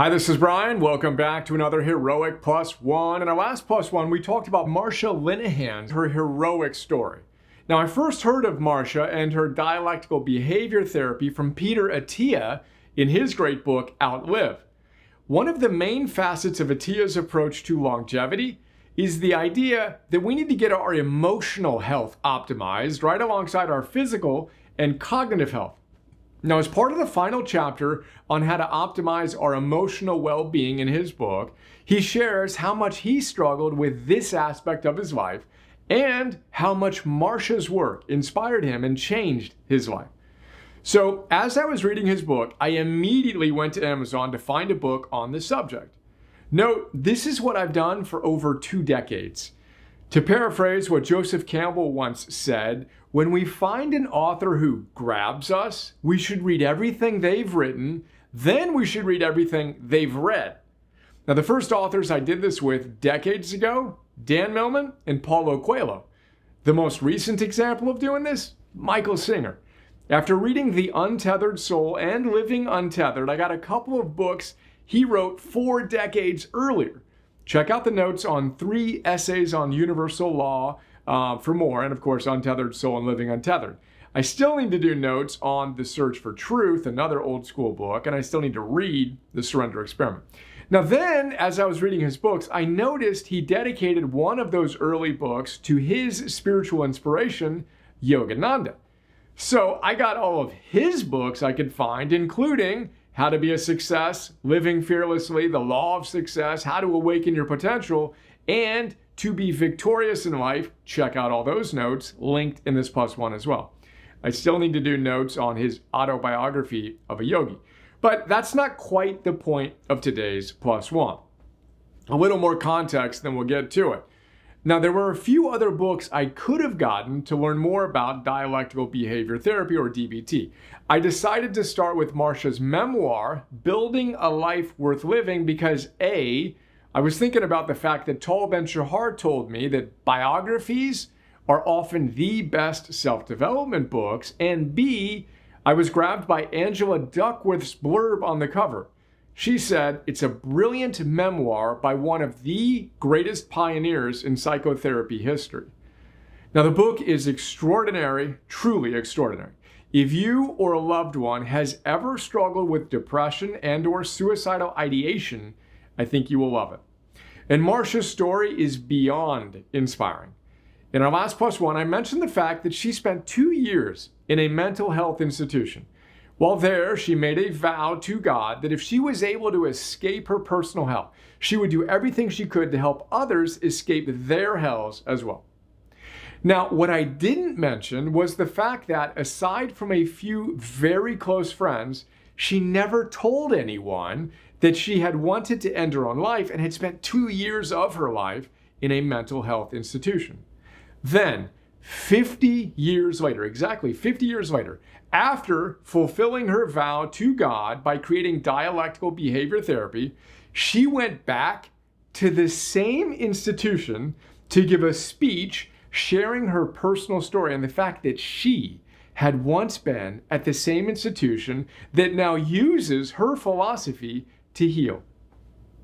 Hi, this is Brian. Welcome back to another Heroic Plus One. In our last Plus One, we talked about Marsha Linehan, her heroic story. Now, I first heard of Marsha and her dialectical behavior therapy from Peter Attia in his great book, Outlive. One of the main facets of Attia's approach to longevity is the idea that we need to get our emotional health optimized right alongside our physical and cognitive health. Now, as part of the final chapter on how to optimize our emotional well-being in his book, he shares how much he struggled with this aspect of his life and how much Marsha's work inspired him and changed his life. So, as I was reading his book, I immediately went to Amazon to find a book on the subject. Note, this is what I've done for over 2 decades. To paraphrase what Joseph Campbell once said, when we find an author who grabs us, we should read everything they've written, then we should read everything they've read. Now, the first authors I did this with decades ago, Dan Millman and Paulo Coelho. The most recent example of doing this, Michael Singer. After reading The Untethered Soul and Living Untethered, I got a couple of books he wrote 4 decades earlier. Check out the notes on 3 essays on universal law for more, and of course, Untethered Soul and Living Untethered. I still need to do notes on The Search for Truth, another old school book, and I still need to read The Surrender Experiment. Now then, as I was reading his books, I noticed he dedicated one of those early books to his spiritual inspiration, Yogananda. So I got all of his books I could find, including How to Be a Success, Living Fearlessly, The Law of Success, How to Awaken Your Potential, and To Be Victorious in Life. Check out all those notes, linked in this Plus One as well. I still need to do notes on his autobiography of a yogi. But that's not quite the point of today's Plus One. A little more context, then we'll get to it. Now, there were a few other books I could have gotten to learn more about dialectical behavior therapy, or DBT. I decided to start with Marsha's memoir, Building a Life Worth Living, because A, I was thinking about the fact that Tal Ben-Shahar told me that biographies are often the best self-development books, and B, I was grabbed by Angela Duckworth's blurb on the cover. She said it's a brilliant memoir by one of the greatest pioneers in psychotherapy history. Now, the book is extraordinary, truly extraordinary. If you or a loved one has ever struggled with depression and/or suicidal ideation, I think you will love it. And Marsha's story is beyond inspiring. In our last Plus One, I mentioned the fact that she spent 2 years in a mental health institution. While there, she made a vow to God that if she was able to escape her personal hell, she would do everything she could to help others escape their hells as well. Now, what I didn't mention was the fact that aside from a few very close friends, she never told anyone that she had wanted to end her own life and had spent 2 years of her life in a mental health institution. Then, 50 years later, exactly 50 years later, after fulfilling her vow to God by creating dialectical behavior therapy, she went back to the same institution to give a speech sharing her personal story and the fact that she had once been at the same institution that now uses her philosophy to heal.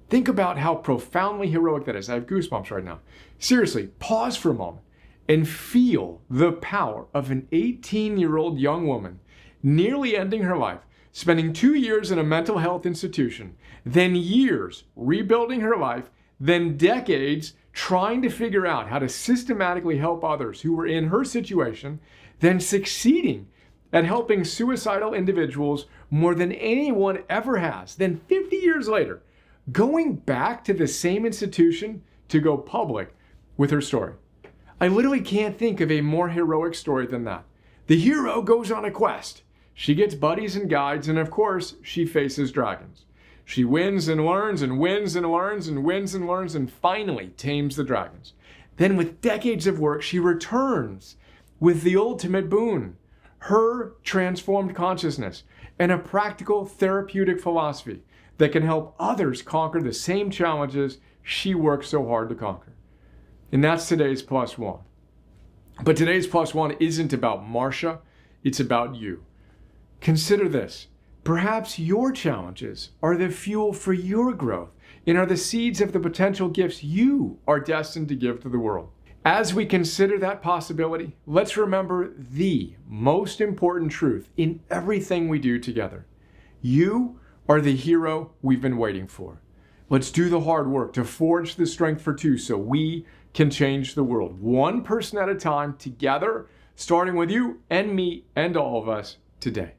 Think about how profoundly heroic that is. I have goosebumps right now. Seriously, pause for a moment and feel the power of an 18-year-old young woman nearly ending her life, spending 2 years in a mental health institution, then years rebuilding her life, then decades trying to figure out how to systematically help others who were in her situation, then succeeding at helping suicidal individuals more than anyone ever has. Then 50 years later, going back to the same institution to go public with her story. I literally can't think of a more heroic story than that. The hero goes on a quest. She gets buddies and guides, and of course, she faces dragons. She wins and learns and wins and learns and wins and learns and finally tames the dragons. Then with decades of work, she returns with the ultimate boon, her transformed consciousness and a practical therapeutic philosophy that can help others conquer the same challenges she worked so hard to conquer. And that's today's Plus One. But today's Plus One isn't about Marsha, it's about you. Consider this. Perhaps your challenges are the fuel for your growth and are the seeds of the potential gifts you are destined to give to the world. As we consider that possibility, let's remember the most important truth in everything we do together. You are the hero we've been waiting for. Let's do the hard work to forge the strength for two so we can change the world, one person at a time, together, starting with you and me and all of us today.